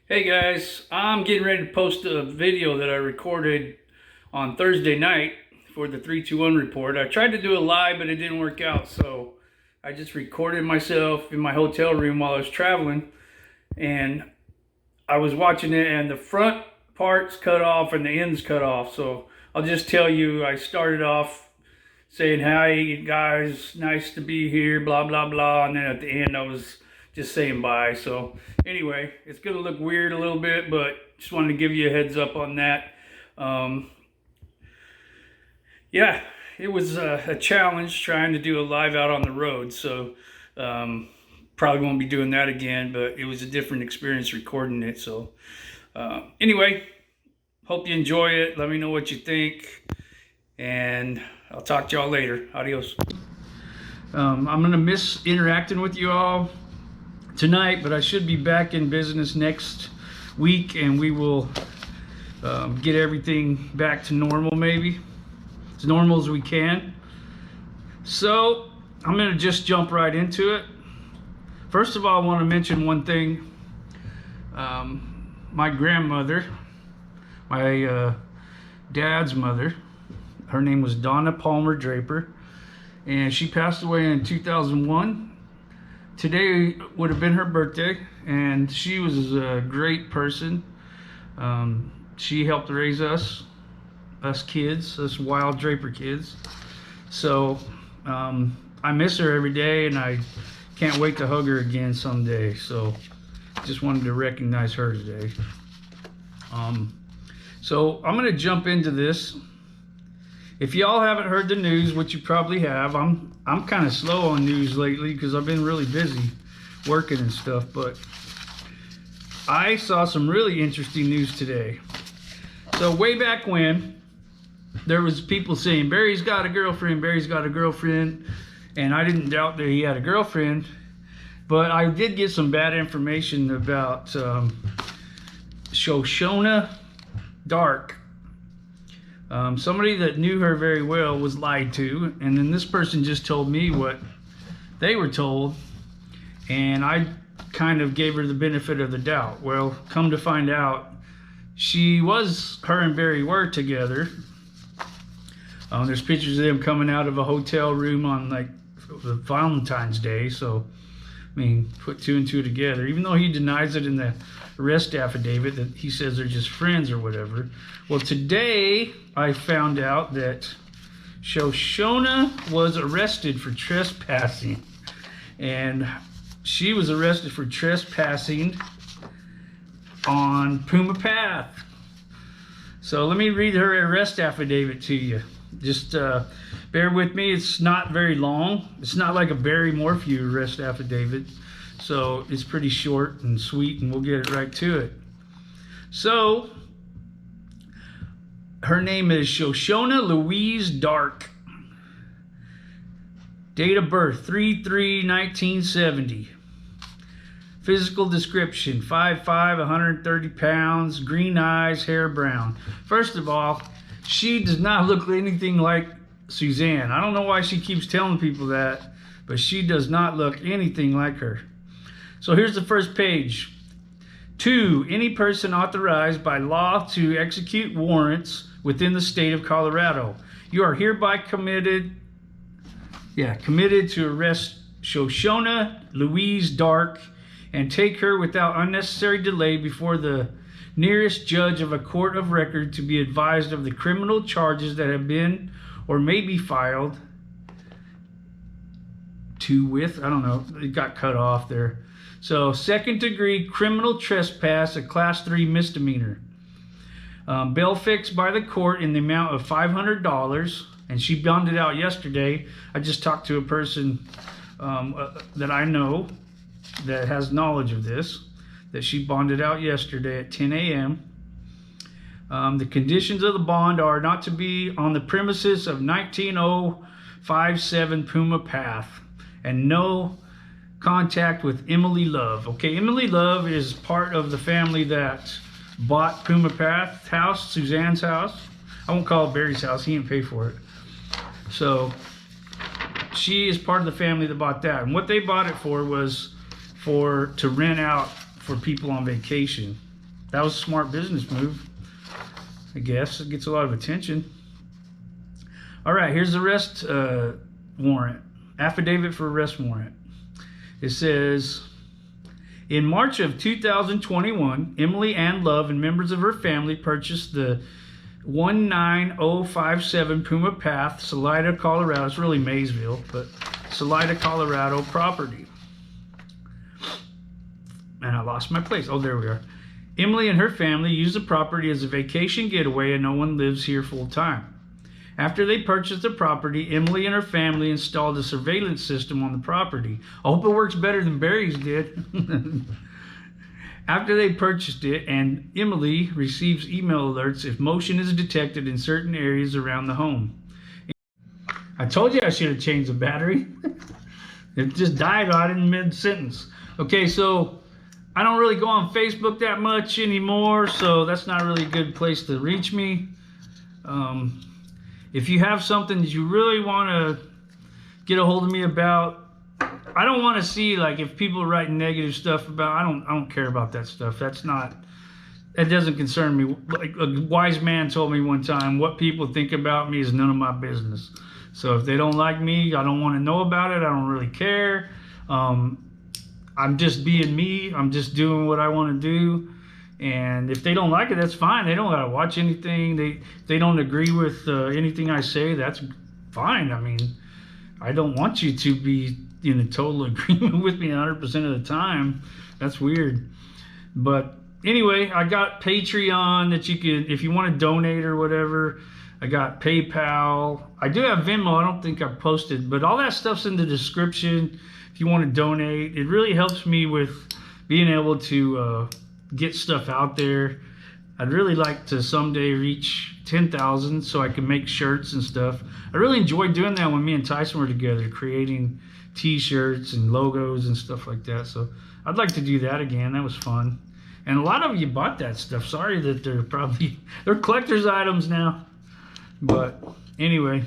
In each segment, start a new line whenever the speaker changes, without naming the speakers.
Hey guys, I'm getting ready to post a video that I recorded on Thursday night for the 321 report. I tried to do a live, but it didn't work out, so I just recorded myself in my hotel room while I was traveling, and I was watching it, and the front part's cut off and the end's cut off. So I'll just tell you, I started off saying, "Hi guys, nice to be here, blah blah blah," and then at the end I was just saying bye. So anyway, it's gonna look weird a little bit, but just wanted to give you a heads up on that. Yeah, it was a challenge trying to do a live out on the road, so probably won't be doing that again, but it was a different experience recording it. So anyway, hope you enjoy it. Let me know what you think, and I'll talk to y'all later. Adios. I'm gonna miss interacting with you all tonight, but I should be back in business next week, and we will get everything back to normal, maybe as normal as we can. So I'm gonna just jump right into it. First of all, I want to mention one thing. My grandmother, my dad's mother, her name was Donna Palmer Draper, and she passed away in 2001. Today would have been her birthday, and she was a great person. She helped raise us kids, us wild Draper kids. So I miss her every day, and I can't wait to hug her again someday. So just wanted to recognize her today. So I'm gonna jump into this. If y'all haven't heard the news, which you probably have, I'm kind of slow on news lately because I've been really busy working and stuff, but I saw some really interesting news today. So way back when, there was people saying, Barry's got a girlfriend, Barry's got a girlfriend, and I didn't doubt that he had a girlfriend, but I did get some bad information about Shoshona Dark. Somebody that knew her very well was lied to, and then this person just told me what they were told, and I kind of gave her the benefit of the doubt. Well, come to find out, her and Barry were together. There's pictures of them coming out of a hotel room on like Valentine's Day, so I mean, put two and two together, even though he denies it in the arrest affidavit that he says they're just friends or whatever. Well, today I found out that Shoshona was arrested for trespassing, and she was arrested for trespassing on Puma Path. So let me read her arrest affidavit to you. Just bear with me. It's not very long. It's not like a Barry Morphew arrest affidavit, so it's pretty short and sweet, and we'll get it right to it. So her name is Shoshona Louise Dark. Date of birth 3/3/1970. Physical description 5'5", 130 pounds, green eyes, hair brown. First of all, she does not look anything like Suzanne. I don't know why she keeps telling people that, but she does not look anything like her. So here's the first page. 2, any person authorized by law to execute warrants within the state of Colorado. You are hereby committed to arrest Shoshona Louise Dark and take her without unnecessary delay before the nearest judge of a court of record to be advised of the criminal charges that have been or may be filed I don't know, it got cut off there. So 2nd degree criminal trespass, a class 3 misdemeanor. Bail fixed by the court in the amount of $500, and she bonded out yesterday. I just talked to a person that I know, that has knowledge of this, that she bonded out yesterday at 10 a.m. The conditions of the bond are not to be on the premises of 19057 Puma Path, and no contact with Emily Love. Okay, Emily Love is part of the family that bought Puma Path house, Suzanne's house. I won't call it Barry's house, he didn't pay for it. So she is part of the family that bought that, and what they bought it for was to rent out for people on vacation. That was a smart business move, I guess. It gets a lot of attention. All right, here's the arrest warrant. Affidavit for arrest warrant. It says, in March of 2021, Emily Ann Love and members of her family purchased the 19057 Puma Path, Salida, Colorado. It's really Maysville, but Salida, Colorado property. And I lost my place. Oh, there we are. Emily and her family use the property as a vacation getaway, and no one lives here full time. After they purchased the property, Emily and her family installed a surveillance system on the property. I hope it works better than Barry's did. After they purchased it, and Emily receives email alerts if motion is detected in certain areas around the home. I told you I should have changed the battery. It just died on it in mid-sentence. Okay, so I don't really go on Facebook that much anymore, so that's not really a good place to reach me. If you have something that you really want to get a hold of me about, I don't want to see, like, if people are writing negative stuff about, I don't care about that stuff. That doesn't concern me. Like a wise man told me one time, what people think about me is none of my business. So if they don't like me, I don't want to know about it. I don't really care. I'm just being me. I'm just doing what I want to do. And if they don't like it, that's fine. They don't got to watch anything. They don't agree with anything I say. That's fine. I mean, I don't want you to be in a total agreement with me 100% of the time. That's weird. But anyway, I got Patreon that you can, if you want to donate or whatever. I got PayPal. I do have Venmo. I don't think I've posted, but all that stuff's in the description if you want to donate. It really helps me with being able to get stuff out there. I'd really like to someday reach 10,000 so I can make shirts and stuff. I really enjoyed doing that when me and Tyson were together, creating t-shirts and logos and stuff like that. So I'd like to do that again. That was fun. And a lot of you bought that stuff. Sorry that they're collector's items now. But anyway,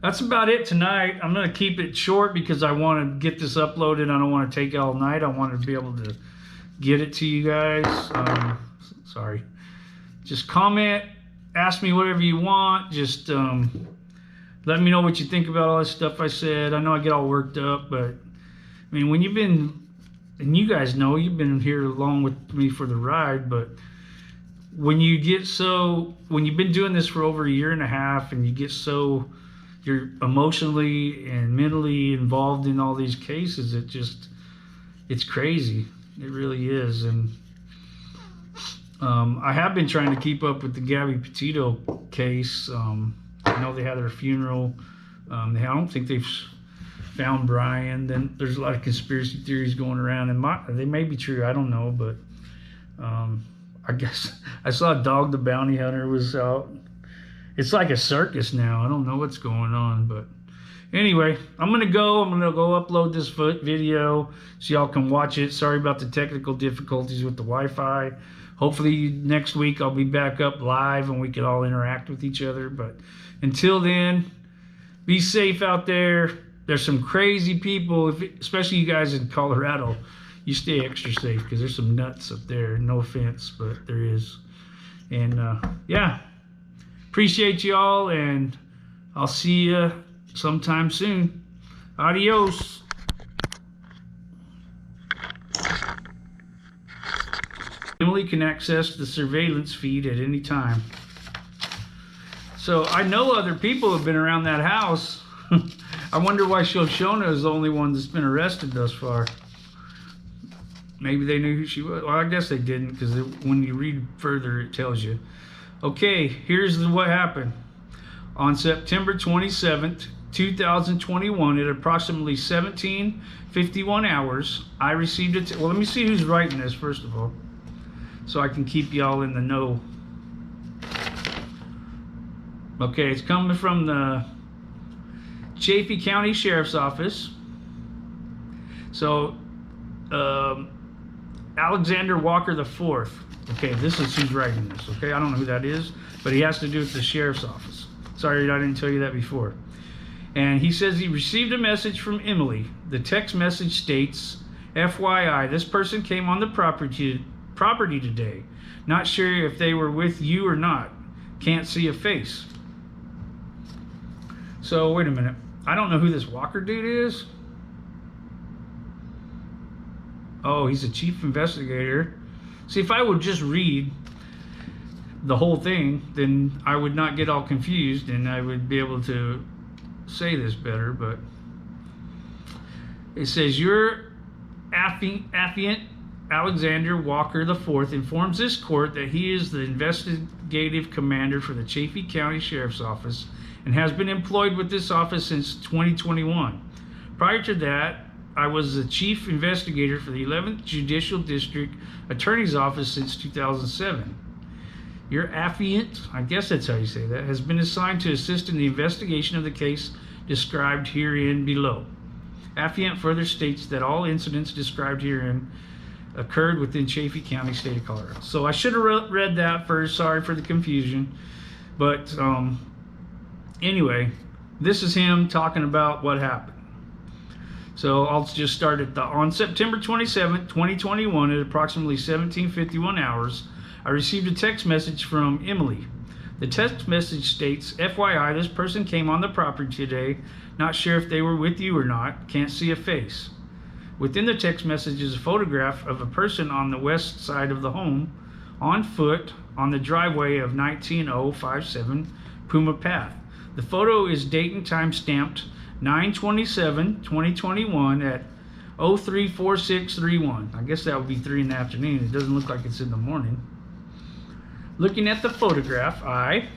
that's about it tonight. I'm going to keep it short because I want to get this uploaded. I don't want to take all night. I want to be able to get it to you guys. Sorry. Just comment, ask me whatever you want. Just let me know what you think about all this stuff I said. I know I get all worked up, but I mean, when you've been, and you guys know, you've been here along with me for the ride, but when you've been doing this for over 1.5 years and you get you're emotionally and mentally involved in all these cases, it's crazy. It really is. And I have been trying to keep up with the Gabby Petito case. I know they had their funeral. I don't think they've found Brian. Then there's a lot of conspiracy theories going around, and they may be true. I don't know, but I guess I saw Dog the Bounty Hunter was out. It's like a circus now. I don't know what's going on, but anyway, I'm gonna go upload this video so y'all can watch it. Sorry about the technical difficulties with the Wi-Fi. Hopefully next week I'll be back up live and we can all interact with each other. But until then, be safe out there. There's some crazy people, especially you guys in Colorado. You stay extra safe because there's some nuts up there. No offense, but there is. And yeah, appreciate y'all, and I'll see you sometime soon. Adios. Emily can access the surveillance feed at any time. So I know other people have been around that house. I wonder why Shoshona is the only one that's been arrested thus far. Maybe they knew who she was. Well, I guess they didn't, because when you read further, it tells you. Okay, here's what happened. On September 27th, 2021 at approximately 17:51 hours, I received it. Well, let me see who's writing this first of all, so I can keep y'all in the know. Okay, it's coming from the Chaffee County Sheriff's Office. So, Alexander Walker IV. Okay, this is who's writing this. Okay, I don't know who that is, but he has to do with the Sheriff's Office. Sorry, I didn't tell you that before. And he says he received a message from Emily. The text message states, FYI, this person came on the property today. Not sure if they were with you or not. Can't see a face. So, wait a minute. I don't know who this Walker dude is. Oh, he's a chief investigator. See, if I would just read the whole thing, then I would not get all confused and I would be able to say this better, but it says, your affiant Alexander Walker IV informs this court that he is the investigative commander for the Chaffee County Sheriff's Office and has been employed with this office since 2021. Prior to that, I was the chief investigator for the 11th Judicial District Attorney's Office since 2007. Your affiant, I guess that's how you say that, has been assigned to assist in the investigation of the case described herein below. Affiant further states that all incidents described herein occurred within Chaffee County, state of Colorado. So I should have read that first. Sorry for the confusion. But anyway, this is him talking about what happened. So I'll just start at on September 27, 2021 at approximately 17:51 hours, I received a text message from Emily. The text message states, FYI, this person came on the property today. Not sure if they were with you or not. Can't see a face. Within the text message is a photograph of a person on the west side of the home, on foot, on the driveway of 19057 Puma Path. The photo is date and time stamped 9/27/2021 at 034631. I guess that would be 3 in the afternoon. It doesn't look like it's in the morning. Looking at the photograph, I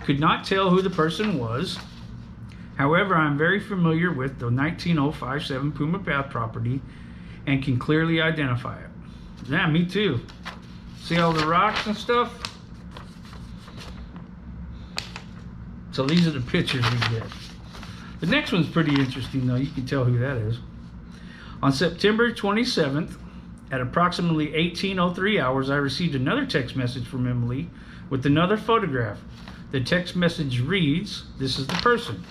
could not tell who the person was. However, I'm very familiar with the 19057 Puma Path property and can clearly identify it. Yeah, me too. See all the rocks and stuff? So these are the pictures we get. The next one's pretty interesting though. You can tell who that is. On September 27th, at approximately 18:03 hours, I received another text message from Emily with another photograph. The text message reads, this is the person.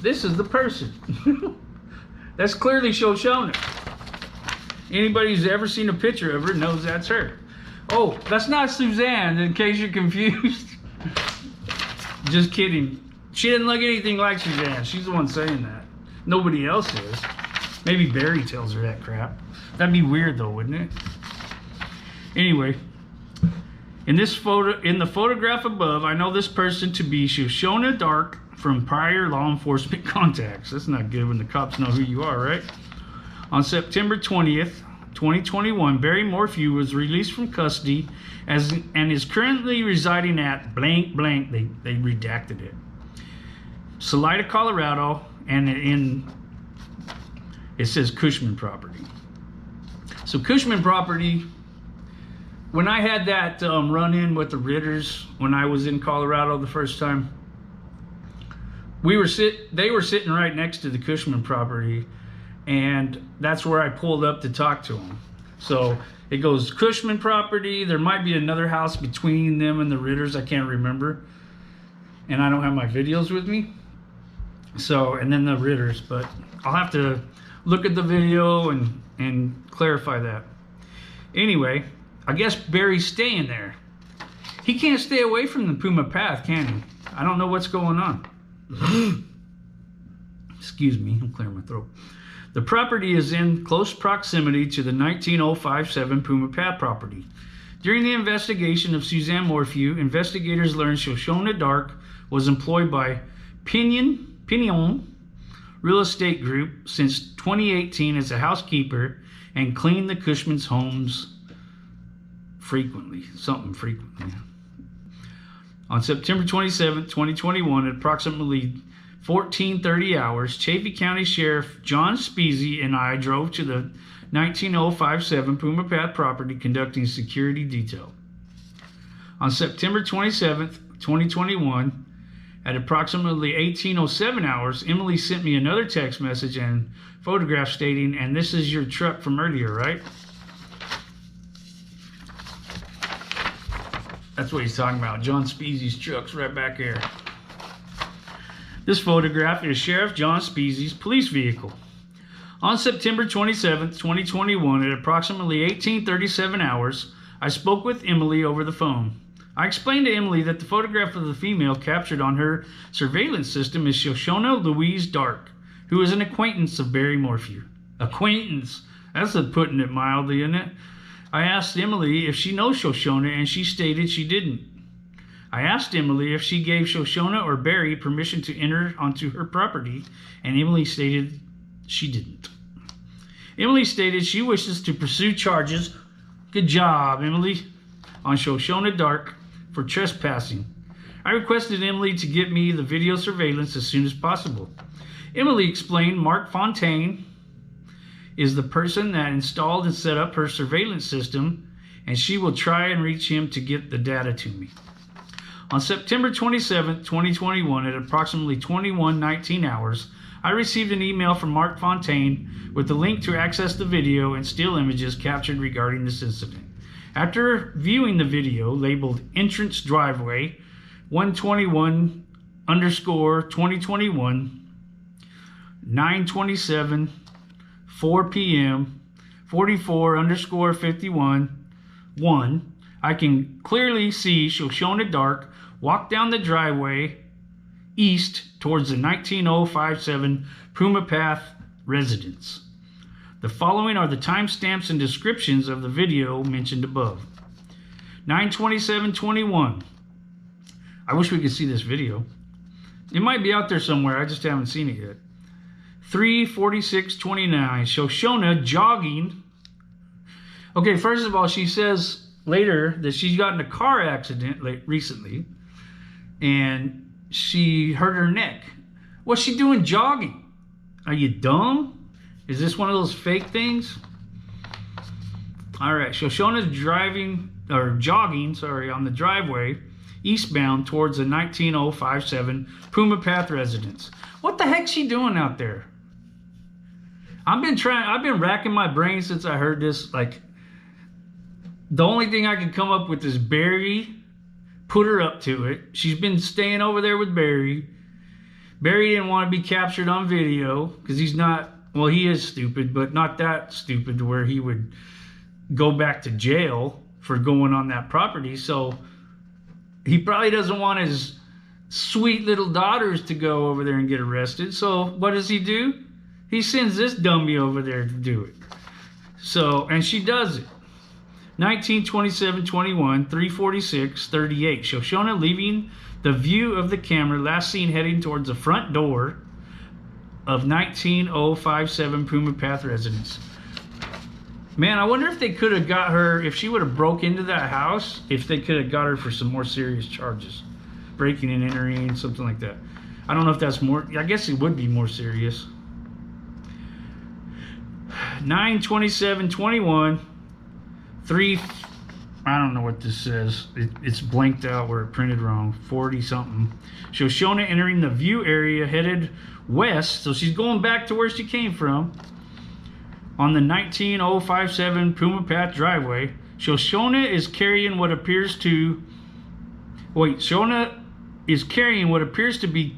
This is the person. That's clearly Shoshona. Anybody who's ever seen a picture of her knows that's her. Oh, that's not Suzanne, in case you're confused. Just kidding. She didn't look anything like Suzanne. She's the one saying that. Nobody else is. Maybe Barry tells her that crap. That'd be weird though, wouldn't it? Anyway, in the photograph above, I know this person to be Shoshona Dark from prior law enforcement contacts. That's not good when the cops know who you are, right? On September 20th, 2021, Barry Morphew was released from custody and is currently residing at blank blank. They redacted it. Salida, Colorado, and it says Cushman property. So Cushman property, when I had that run-in with the Ritters when I was in Colorado the first time, they were sitting right next to the Cushman property, and that's where I pulled up to talk to them. So it goes Cushman property. There might be another house between them and the Ritters. I can't remember, and I don't have my videos with me. So, and then the Ritters, but I'll have to look at the video and clarify that. Anyway, I guess Barry's staying there. He can't stay away from the Puma Path, can he? I don't know what's going on. Excuse me, I'm clearing my throat. The property is in close proximity to the 19057 Puma Path property. During the investigation of Suzanne Morphew, investigators learned Shoshona Dark was employed by Pinion Real Estate Group since 2018 as a housekeeper and cleaned the Cushman's homes frequently. On September 27, 2021, at approximately 14:30 hours, Chaffee County Sheriff John Speasy and I drove to the 19057 Puma Path property conducting security detail. On September 27, 2021, at approximately 18:07 hours, Emily sent me another text message and photograph stating, "And this is your truck from earlier, right?" That's what he's talking about. John Speasy's truck's right back here. This photograph is Sheriff John Speasy's police vehicle. On September 27, 2021, at approximately 18:37 hours, I spoke with Emily over the phone. I explained to Emily that the photograph of the female captured on her surveillance system is Shoshona Louise Dark, who is an acquaintance of Barry Morphew. Acquaintance. That's putting it mildly, isn't it? I asked Emily if she knows Shoshona, and she stated she didn't. I asked Emily if she gave Shoshona or Barry permission to enter onto her property, and Emily stated she didn't. Emily stated she wishes to pursue charges, good job, Emily, on Shoshona Dark for trespassing. I requested Emily to get me the video surveillance as soon as possible. Emily explained Mark Fontaine is the person that installed and set up her surveillance system, and she will try and reach him to get the data to me. On September 27, 2021, at approximately 21:19 hours, I received an email from Mark Fontaine with a link to access the video and still images captured regarding this incident. After viewing the video labeled Entrance Driveway 121_2021, 9:27, 4 p.m., 44_51, 1, I can clearly see Shoshona Dark walk down the driveway east towards the 19057 Puma Path residence. The following are the timestamps and descriptions of the video mentioned above. 9:27:21. I wish we could see this video. It might be out there somewhere. I just haven't seen it yet. 3:46:29. Shoshona jogging. Okay, first of all, she says later that she's got in a car accident recently, and she hurt her neck. What's she doing jogging? Are you dumb? Is this one of those fake things? All right, Shoshona's jogging on the driveway eastbound towards the 19057 Puma Path residence. What the heck's she doing out there? I've been racking my brain since I heard this. Like, the only thing I could come up with is Barry put her up to it. She's been staying over there with Barry. Barry didn't want to be captured on video because he's not, well, he is stupid, but not that stupid to where he would go back to jail for going on that property. So he probably doesn't want his sweet little daughters to go over there and get arrested. So what does he do? He sends this dummy over there to do it. So, and she does it. 19:27:21, 3:46:38. Shoshona leaving the view of the camera, last seen heading towards the front door of 19057 Puma Path residence. Man, I wonder if they could have got her, if she would have broke into that house, if they could have got her for some more serious charges. Breaking and entering, something like that. I don't know if that's more, I guess it would be more serious. 9:27:21, 3, I don't know what this says. It's blanked out where it printed wrong. 40 something. Shoshona entering the view area headed west, so she's going back to where she came from on the 19057 Puma Path driveway. Shoshona is carrying what appears to be,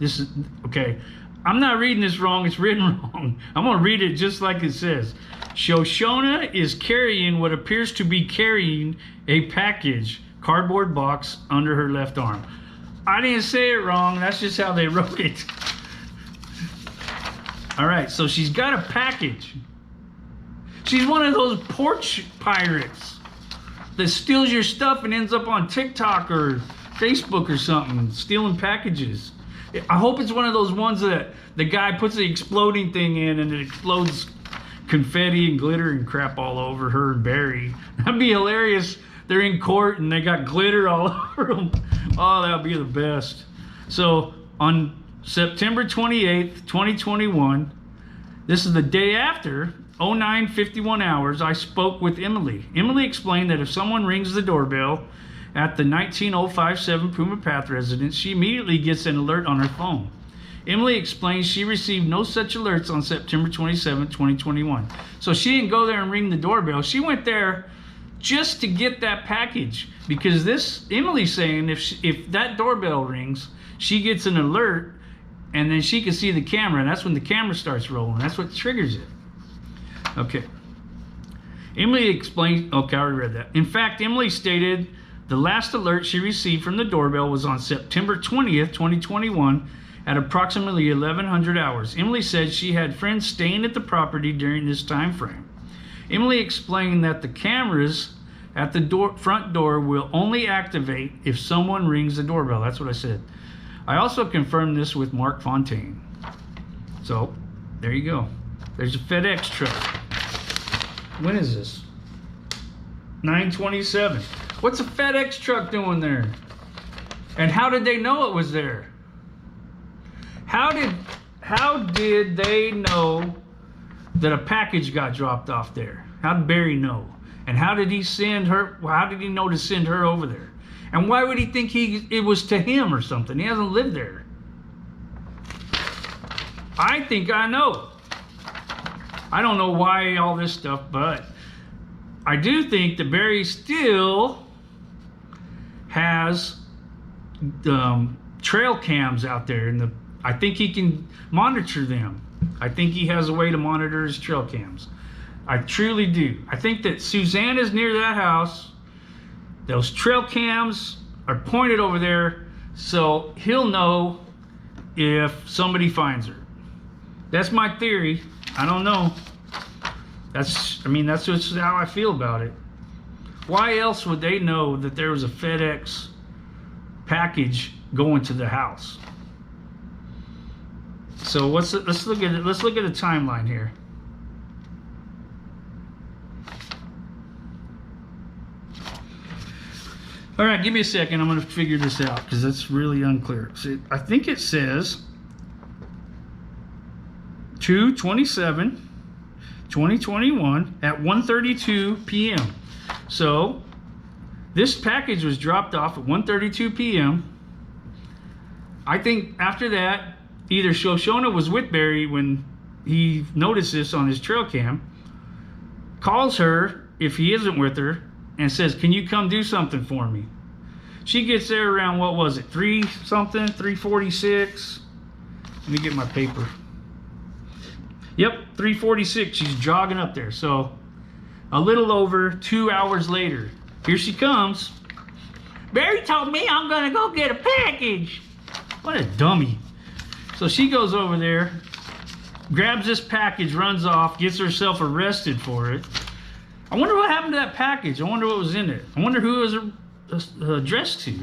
this is, okay, I'm not reading this wrong, it's written wrong. I'm gonna read it just like it says. Shoshona is carrying what appears to be carrying a package, cardboard box, under her left arm. I didn't say it wrong, that's just how they wrote it. All right, so she's got a package. She's one of those porch pirates that steals your stuff and ends up on TikTok or Facebook or something, stealing packages. I hope it's one of those ones that the guy puts the exploding thing in and it explodes confetti and glitter and crap all over her and Barry. That'd be hilarious. They're in court and they got glitter all over them. Oh, that would be the best. So on September 28th, 2021, this is the day after, 09:51 hours, I spoke with Emily. Emily explained that if someone rings the doorbell at the 19057 Puma Path residence, she immediately gets an alert on her phone. Emily explains she received no such alerts on September 27, 2021. So she didn't go there and ring the doorbell. She went there just to get that package, because this Emily's saying if that doorbell rings, she gets an alert, and then she can see the camera, and that's when the camera starts rolling. That's what triggers it. Okay. Emily explained, okay, I already read that. In fact, Emily stated the last alert she received from the doorbell was on September 20th, 2021 at approximately 1100 hours. Emily said she had friends staying at the property during this time frame. Emily explained that the cameras at the front door will only activate if someone rings the doorbell. That's what I said. I also confirmed this with Mark Fontaine. So, there you go. There's a FedEx truck. When is this? 9/27. What's a FedEx truck doing there? And how did they know it was there? How did they know that a package got dropped off there? How did Barry know? And how did he know to send her over there? And why would he think it was to him or something? He hasn't lived there. I think I know. I don't know why all this stuff, but I do think that Barry still has trail cams out there, and I think he can monitor them. I think he has a way to monitor his trail cams. I truly do. I think that Suzanne is near that house. Those trail cams are pointed over there, so he'll know if somebody finds her. That's my theory. I don't know. That's just how I feel about it. Why else would they know that there was a FedEx package going to the house? So let's look at it. Let's look at a timeline here. All right, give me a second. I'm going to figure this out because that's really unclear. See, I think it says 2/27/2021 at 1:32 p.m. So this package was dropped off at 1:32 p.m. I think after that, either Shoshona was with Barry when he noticed this on his trail cam, calls her if he isn't with her, and says, "Can you come do something for me?" She gets there around, what was it, 3:46. Let me get my paper. Yep, 3:46. She's jogging up there. So a little over 2 hours later, here she comes. "Barry told me I'm gonna go get a package." What a dummy. So she goes over there, grabs this package, runs off, gets herself arrested for it. I wonder what happened to that package. I wonder what was in it. I wonder who it was addressed to.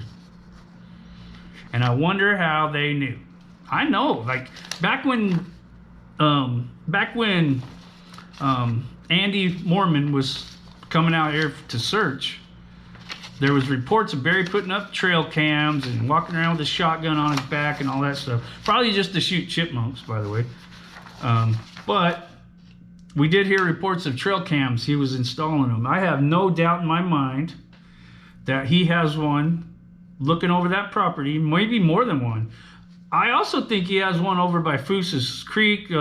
And I wonder how they knew. I know, like back when Andy Mormon was coming out here to search, there was reports of Barry putting up trail cams and walking around with a shotgun on his back and all that stuff. Probably just to shoot chipmunks, by the way. But we did hear reports of trail cams. He was installing them. I have no doubt in my mind that he has one looking over that property, maybe more than one. I also think he has one over by Fooses Creek,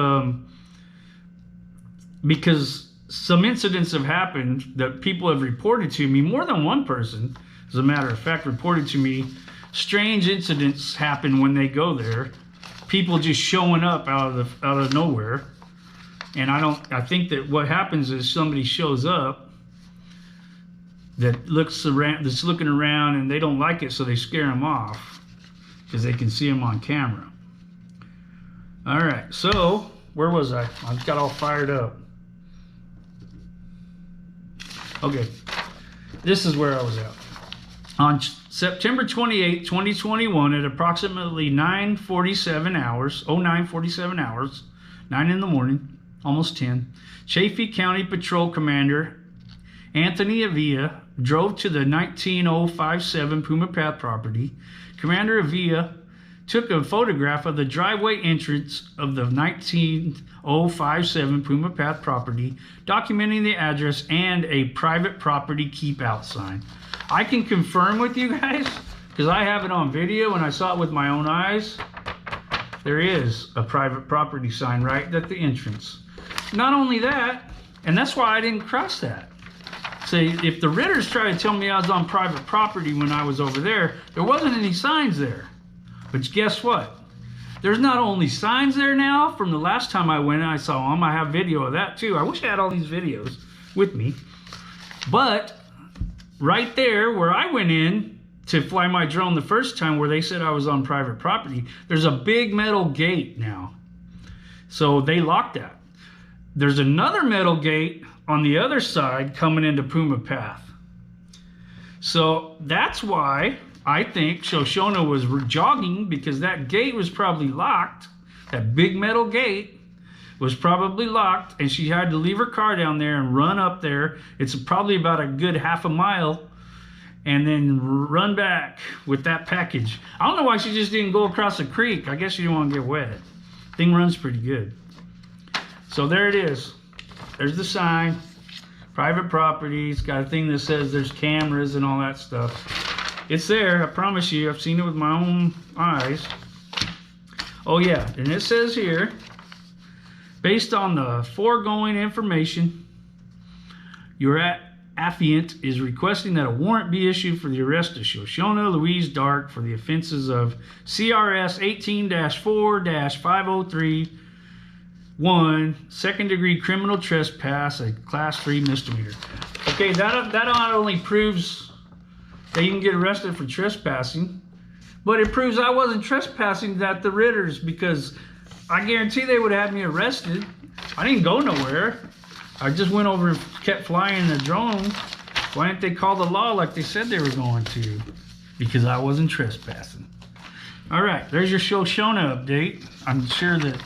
because some incidents have happened that people have reported to me. More than one person, as a matter of fact, reported to me strange incidents happen when they go there. People just showing up out of nowhere. And I think that what happens is somebody shows up that's looking around, and they don't like it, so they scare them off because they can see them on camera. All right, so where was I? I got all fired up. Okay, this is where I was at. On September 28, 2021, at approximately 9:47 hours, 9 in the morning, almost 10, Chaffee County Patrol Commander Anthony Avila, drove to the 19057 Puma Path property. Commander Avila took a photograph of the driveway entrance of the 19057 Puma Path property, documenting the address and a private property keep out sign. I can confirm with you guys, because I have it on video and I saw it with my own eyes. There is a private property sign right at the entrance. Not only that, and that's why I didn't cross that. Say, if the Ritters try to tell me I was on private property when I was over there, there wasn't any signs there. But guess what? There's not only signs there now from the last time I went and I saw them. I have video of that too. I wish I had all these videos with me. But right there where I went in to fly my drone the first time, where they said I was on private property, there's a big metal gate now. So they locked that. There's another metal gate on the other side coming into Puma Path. So that's why I think Shoshona was jogging, because that gate was probably locked. That big metal gate was probably locked, and she had to leave her car down there and run up there. It's probably about a good half a mile, and then run back with that package. I don't know why she just didn't go across the creek. I guess she didn't want to get wet. Thing runs pretty good. So there it is. There's the sign. Private property. It's got a thing that says there's cameras and all that stuff. It's there, I promise you. I've seen it with my own eyes. Oh yeah, and it says here, based on the foregoing information, your affiant is requesting that a warrant be issued for the arrest of Shoshona Louise Dark for the offenses of CRS 18-4-503 1, second-degree criminal trespass, a class 3 misdemeanor. Okay, that not only proves that you can get arrested for trespassing, but it proves I wasn't trespassing at the Ritters, because I guarantee they would have had me arrested. I didn't go nowhere. I just went over and kept flying the drone. Why didn't they call the law like they said they were going to? Because I wasn't trespassing. All right, there's your Shoshona update. I'm sure that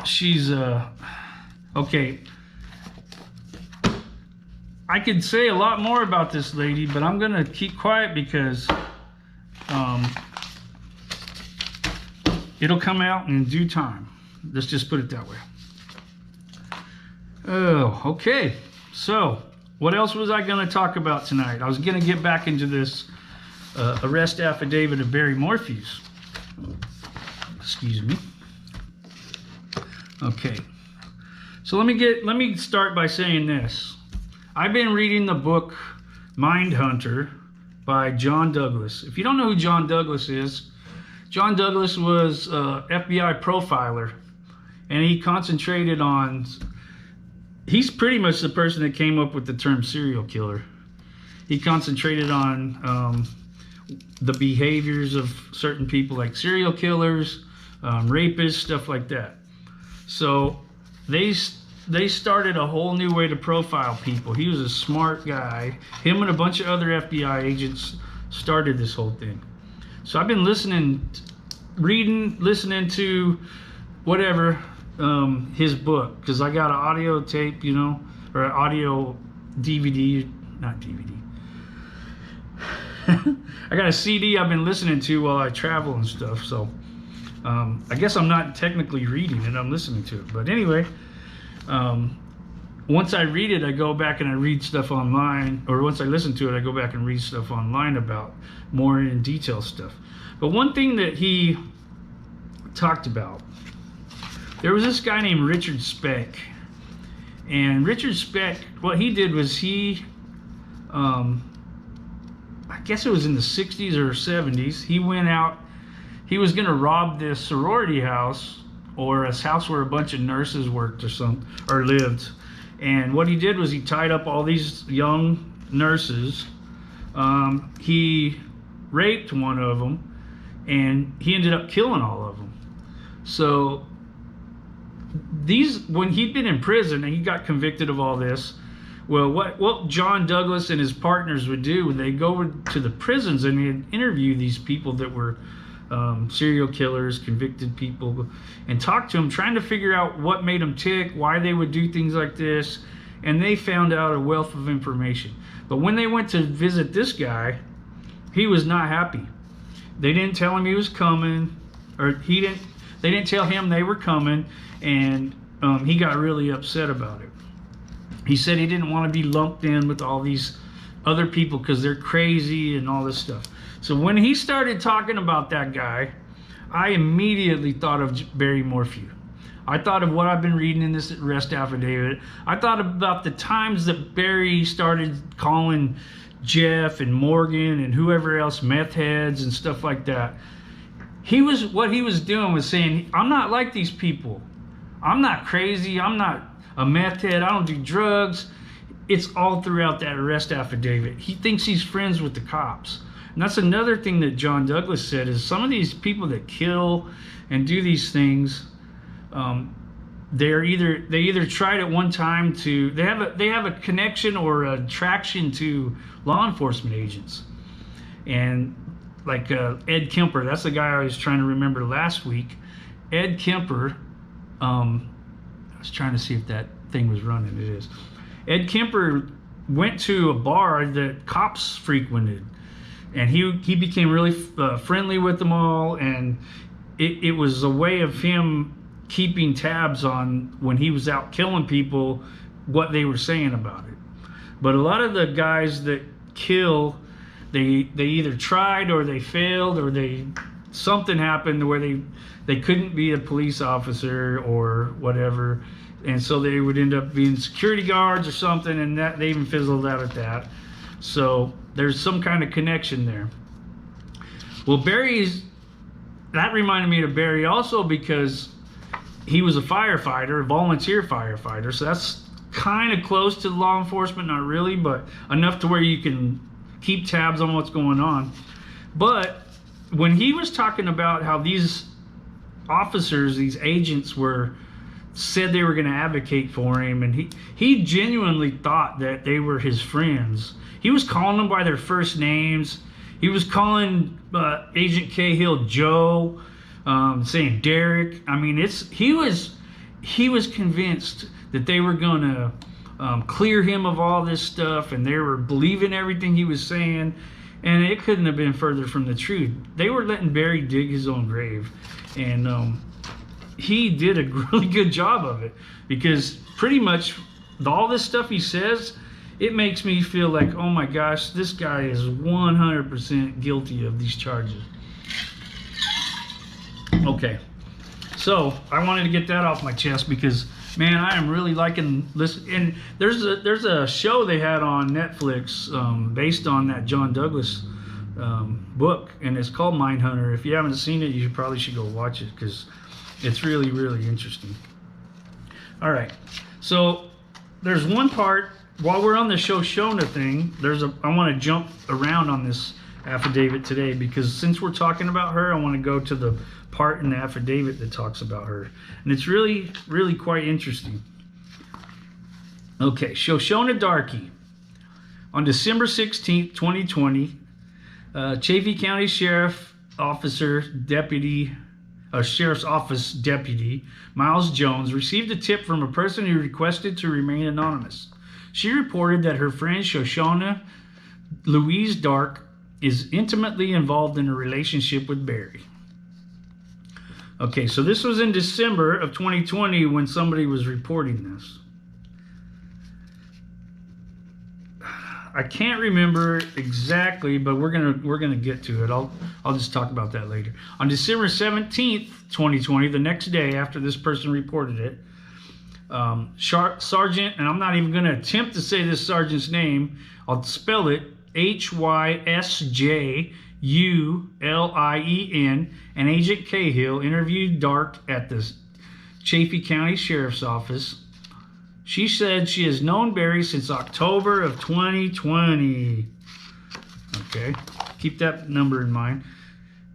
she's okay. I could say a lot more about this lady, but I'm gonna keep quiet because it'll come out in due time. Let's just put it that way. Oh, okay. So what else was I gonna talk about tonight? I was gonna get back into this arrest affidavit of Barry Morpheus. Excuse me. Okay, so let me start by saying this. I've been reading the book Mindhunter by John Douglas. If you don't know who John Douglas is, John Douglas was a FBI profiler, and he concentrated on, he's pretty much the person that came up with the term serial killer. He concentrated on the behaviors of certain people, like serial killers, rapists, stuff like that. So they started a whole new way to profile people. He was a smart guy. Him and a bunch of other FBI agents started this whole thing. So I've been listening to whatever, his book, because I got an audio tape, you know, or an audio DVD, not DVD. I got a CD I've been listening to while I travel and stuff, so I guess I'm not technically reading it, I'm listening to it. But anyway, once I read it, I go back and I read stuff online, or once I listen to it, I go back and read stuff online about more in detail stuff. But one thing that he talked about, there was this guy named Richard Speck. And Richard Speck, what he did was he, I guess it was in the 60s or 70s, he went out. He was going to rob this sorority house, or a house where a bunch of nurses worked or lived. And what he did was he tied up all these young nurses. He raped one of them, and he ended up killing all of them. So when he'd been in prison and he got convicted of all this, well, what John Douglas and his partners would do when they go to the prisons and they'd interview these people that were serial killers, convicted people, and talk to them, trying to figure out what made them tick, why they would do things like this. and they found out a wealth of information. But when they went to visit this guy, he was not happy. They didn't tell him he was coming, or they didn't tell him they were coming, and he got really upset about it. He said he didn't want to be lumped in with all these other people because they're crazy and all this stuff. So when he started talking about that guy, I immediately thought of Barry Morphew. I thought of what I've been reading in this arrest affidavit. I thought about the times that Barry started calling Jeff and Morgan and whoever else meth heads and stuff like that. What he was doing was saying, I'm not like these people. I'm not crazy. I'm not a meth head. I don't do drugs. It's all throughout that arrest affidavit. He thinks he's friends with the cops. And that's another thing that John Douglas said, is some of these people that kill and do these things, they either tried at one time to, they have a connection or a attraction to law enforcement agents. And like Ed Kemper, that's the guy I was trying to remember last week. Ed Kemper, I was trying to see if that thing was running. It is. Ed Kemper went to a bar that cops frequented, and he became really friendly with them all, and it was a way of him keeping tabs on, when he was out killing people, what they were saying about it. But a lot of the guys that kill, they either tried or they failed, or something happened where they couldn't be a police officer or whatever, and so they would end up being security guards or something, and that they even fizzled out at that. So there's some kind of connection there. Well, that reminded me of Barry also, because he was a firefighter, a volunteer firefighter, so that's kind of close to law enforcement, not really, but enough to where you can keep tabs on what's going on. But when he was talking about how these officers, these agents said they were going to advocate for him, and he genuinely thought that they were his friends. He was calling them by their first names. He was calling Agent Cahill Joe, saying Derek. I mean, he was convinced that they were going to clear him of all this stuff, and they were believing everything he was saying, and it couldn't have been further from the truth. They were letting Barry dig his own grave, and he did a really good job of it, because pretty much all this stuff he says, it makes me feel like, oh my gosh, this guy is 100% guilty of these charges. Okay, so I wanted to get that off my chest, because man, I am really liking this. And there's a show they had on Netflix based on that John Douglas book, and it's called Mindhunter. If you haven't seen it, you probably should go watch it, because it's really, really interesting. All right, so there's one part, while we're on the Shoshona thing, I want to jump around on this affidavit today, because since we're talking about her, I want to go to the part in the affidavit that talks about her, and it's really, really quite interesting. Okay, Shoshona Darky. On December 16th, 2020, Chaffee County Sheriff's Office Deputy Miles Jones received a tip from a person who requested to remain anonymous. She reported that her friend Shoshona Louise Dark is intimately involved in a relationship with Barry. Okay, so this was in December of 2020 when somebody was reporting this. I can't remember exactly, but we're gonna get to it. I'll just talk about that later. On December 17th, 2020, the next day after this person reported it, Sergeant, and I'm not even going to attempt to say this sergeant's name, I'll spell it HYSJULIEN, and Agent Cahill interviewed Dark at the Chaffee County Sheriff's Office. She said she has known Barry since October of 2020. Okay, keep that number in mind.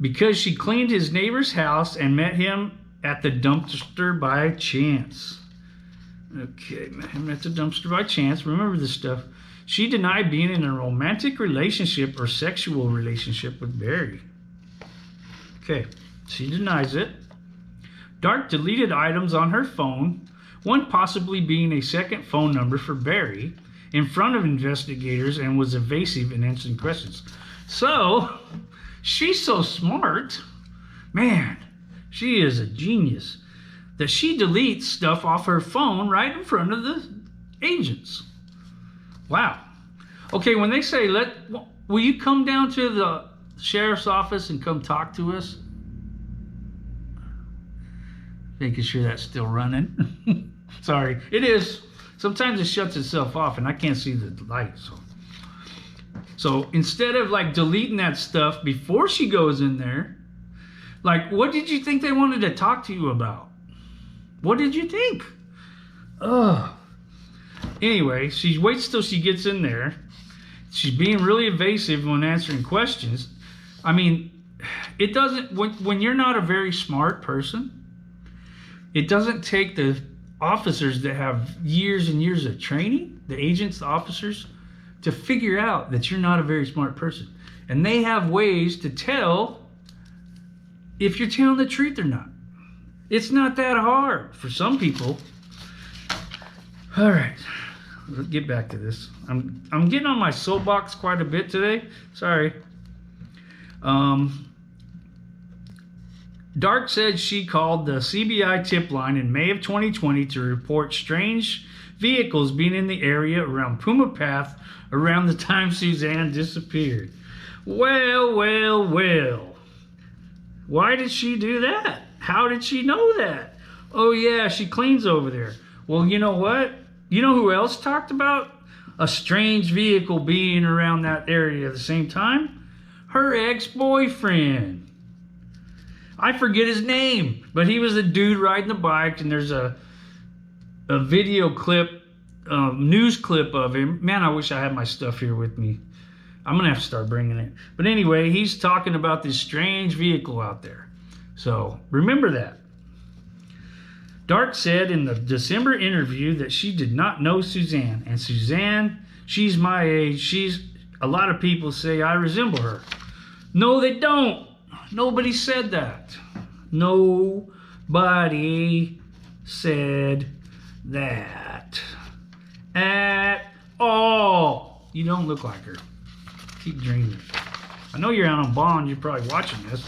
Because she cleaned his neighbor's house and met him at the dumpster by chance. Okay, met him at the dumpster by chance. Remember this stuff. She denied being in a romantic relationship or sexual relationship with Barry. Okay, she denies it. Dark deleted items on her phone one possibly being a second phone number for Barry, in front of investigators and was evasive in answering questions. So, she's so smart. Man, she is a genius. That she deletes stuff off her phone right in front of the agents. Wow. Okay, when they say, will you come down to the sheriff's office and come talk to us? Making sure that's still running. Sorry, it is. Sometimes it shuts itself off and I can't see the light. So instead of like deleting that stuff before she goes in there, like, what did you think they wanted to talk to you about? What did you think? Ugh. Anyway, she waits till she gets in there. She's being really evasive when answering questions. I mean, it doesn't, when you're not a very smart person, it doesn't take the officers that have years and years of training, the agents, the officers, to figure out that you're not a very smart person. And they have ways to tell if you're telling the truth or not. It's not that hard for some people. All right, let's get back to this. I'm getting on my soapbox quite a bit today. Sorry. Dark said she called the CBI tip line in May of 2020 to report strange vehicles being in the area around Puma Path around the time Suzanne disappeared. Well. Why did she do that? How did she know that? Oh yeah, she cleans over there. Well, you know what? You know who else talked about a strange vehicle being around that area at the same time? Her ex-boyfriend. I forget his name, but he was the dude riding the bike, and there's a video clip, news clip of him. Man, I wish I had my stuff here with me. I'm gonna have to start bringing it. But anyway, he's talking about this strange vehicle out there. So remember that. Dark said in the December interview that she did not know Suzanne. And Suzanne, she's my age. A lot of people say I resemble her. No, they don't. Nobody said that. Nobody said that at all. You don't look like her. Keep dreaming. I know you're out on bond. You're probably watching this.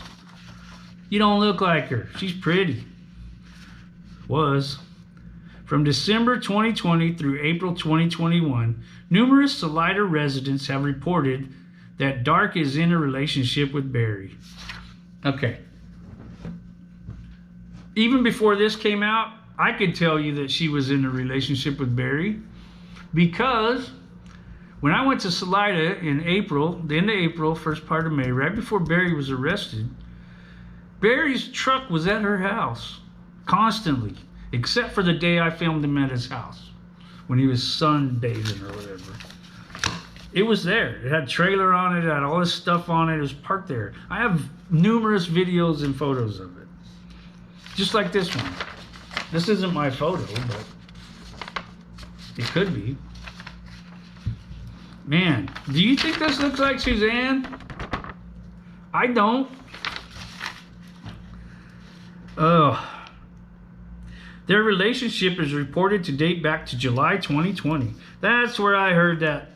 You don't look like her. She's pretty. Was. From December 2020 through April 2021, numerous Salida residents have reported that Dark is in a relationship with Barry. Okay. Even before this came out, I could tell you that she was in a relationship with Barry because when I went to Salida in April, the end of April, first part of May, right before Barry was arrested, Barry's truck was at her house constantly, except for the day I filmed him at his house when he was sunbathing or whatever. It was there. It had a trailer on it. It had all this stuff on it. It was parked there. I have numerous videos and photos of it. Just like this one. This isn't my photo, but it could be. Man, do you think this looks like Suzanne? I don't. Their relationship is reported to date back to July 2020. That's where I heard that.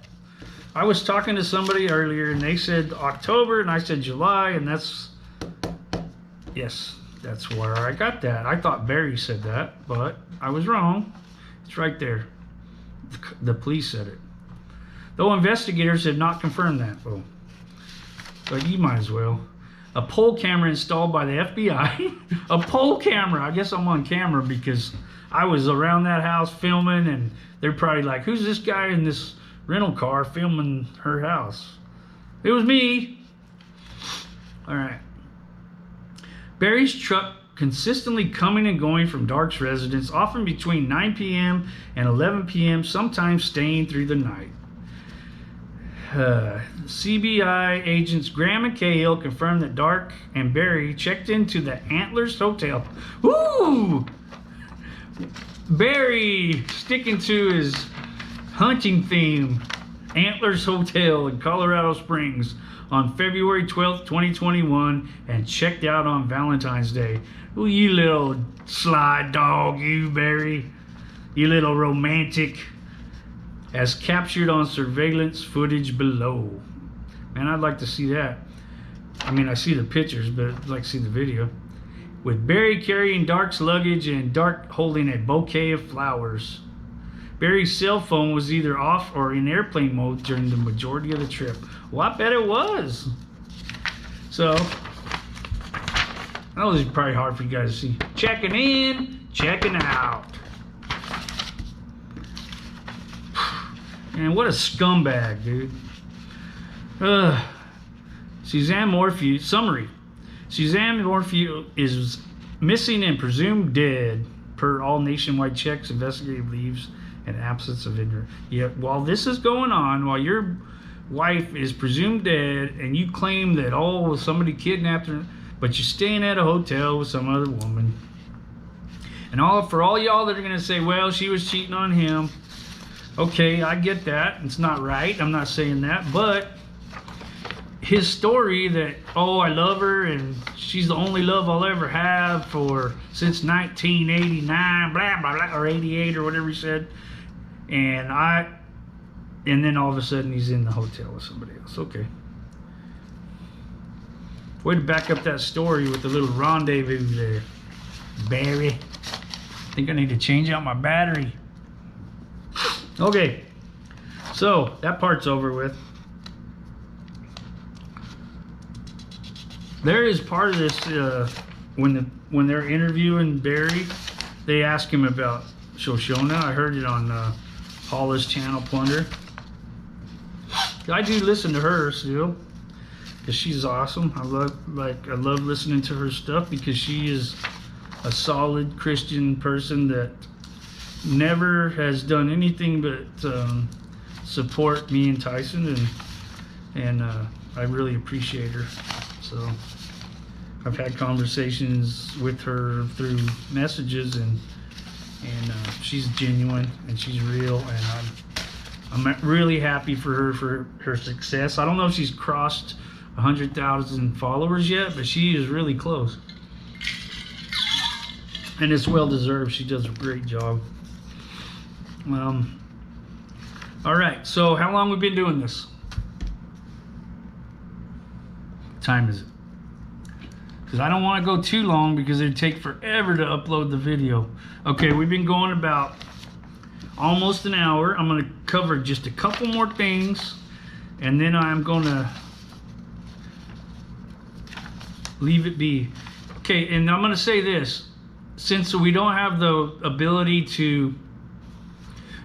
I was talking to somebody earlier and they said October and I said July, and that's where I got that. I thought Barry said that, but I was wrong. It's right there. The police said it. Though investigators have not confirmed that. Oh, but you might as well. A poll camera installed by the FBI. A poll camera. I guess I'm on camera because I was around that house filming, and they're probably like, who's this guy in this rental car filming her house? It was me. All right. Barry's truck consistently coming and going from Dark's residence, often between 9 p.m. and 11 p.m., sometimes staying through the night. CBI agents Graham and Cahill confirmed that Dark and Barry checked into the Antlers Hotel. Woo! Barry sticking to his hunting theme, Antlers Hotel in Colorado Springs on February 12th, 2021, and checked out on Valentine's Day. Ooh, you little sly dog, you, Barry. You little romantic. As captured on surveillance footage below. Man, I'd like to see that. I mean, I see the pictures, but I'd like to see the video. With Barry carrying Dark's luggage and Dark holding a bouquet of flowers. Barry's cell phone was either off or in airplane mode during the majority of the trip. Well, I bet it was. So, that was probably hard for you guys to see. Checking in, checking out. Man, what a scumbag, dude. Suzanne Morphew, summary. Suzanne Morphew is missing and presumed dead per all nationwide checks, investigative leaves, and absence of injury. Yet, while this is going on, while your wife is presumed dead, and you claim that, oh, somebody kidnapped her, but you're staying at a hotel with some other woman. And for all y'all that are going to say, well, she was cheating on him. Okay, I get that. It's not right. I'm not saying that. But his story that, oh, I love her and she's the only love I'll ever have since 1989, blah, blah, blah, or 88 or whatever he said. And then all of a sudden he's in the hotel with somebody else. Okay. Way to back up that story with the little rendezvous there, Barry. I think I need to change out my battery. Okay, so that part's over with. There is part of this when they're interviewing Barry, they ask him about Shoshona. I heard it on Paula's channel, Plunder. I do listen to her still because she's awesome. I love listening to her stuff because she is a solid Christian person that never has done anything but support me and Tyson, and I really appreciate her. So I've had conversations with her through messages, and she's genuine and she's real, and I'm really happy for her success. I don't know if she's crossed 100,000 followers yet, but she is really close, and it's well deserved. She does a great job. All right, so how long we been doing this? What time is it? Because I don't want to go too long because it'd take forever to upload the video. Okay, we've been going about almost an hour. I'm going to cover just a couple more things, and then I'm going to leave it be. Okay, and I'm going to say this. Since we don't have the ability to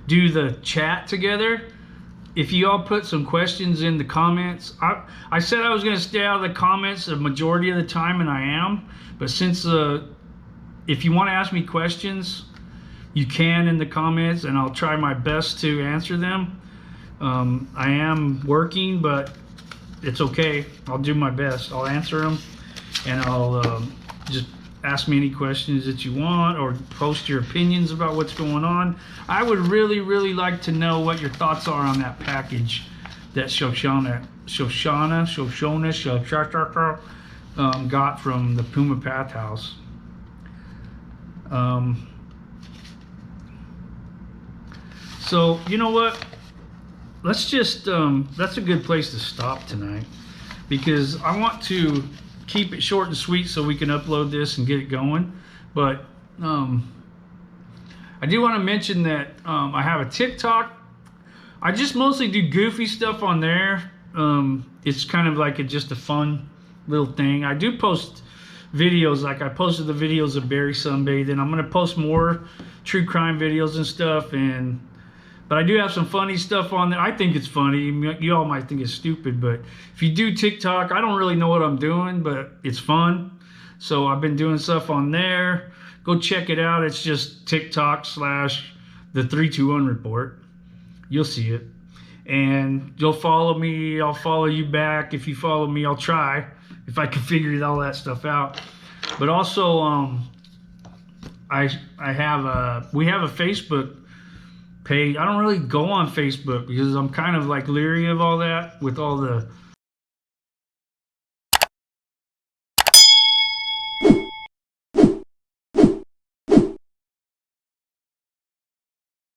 do the chat together, if you all put some questions in the comments, I said I was going to stay out of the comments the majority of the time, and I am, but since if you want to ask me questions, you can in the comments, and I'll try my best to answer them. I am working, but it's okay. I'll do my best. I'll answer them, and I'll just ask me any questions that you want, or post your opinions about what's going on. I would really, really like to know what your thoughts are on that package that Shoshona got from the Puma Path House. So, you know what? Let's just, that's a good place to stop tonight, because I want to keep it short and sweet so we can upload this and get it going. But I do want to mention that I have a TikTok. I just mostly do goofy stuff on there. It's kind of like just a fun little thing. I do post videos, like I posted the videos of Barry sunbathing. I'm going to post more true crime videos and stuff, but I do have some funny stuff on there. I think it's funny. You all might think it's stupid, but if you do TikTok, I don't really know what I'm doing, but it's fun. So I've been doing stuff on there. Go check it out. It's just TikTok/the321 report. You'll see it. And you'll follow me. I'll follow you back. If you follow me, I'll try, if I can figure all that stuff out. But also, we have a Facebook page. I don't really go on Facebook because I'm kind of like leery of all that with all the